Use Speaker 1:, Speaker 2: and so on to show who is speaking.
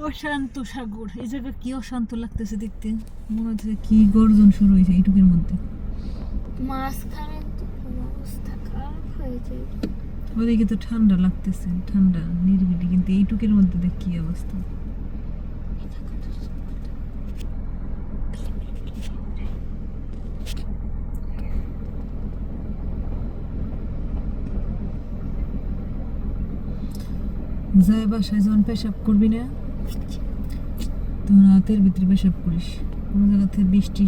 Speaker 1: অশান্ত সাগর। এই জায়গা কি অশান্ত লাগতেছে দেখতে, মনে হচ্ছে কি গর্জন শুরু হয়েছে এইটুকের মধ্যে।
Speaker 2: মাঝখানে তো অবস্থা খারাপ হয়ে যায়।
Speaker 1: ওদিকে তো ঠান্ডা লাগতেছে, ঠান্ডা নিরিবিলি, কিন্তু এইটুকের মধ্যে দেখ কি অবস্থা। যায় বাসায় যখন পেশাব করবি না তখন হাতের ভিতরে পেশাব করিস, কোনো জায়গাতে বৃষ্টি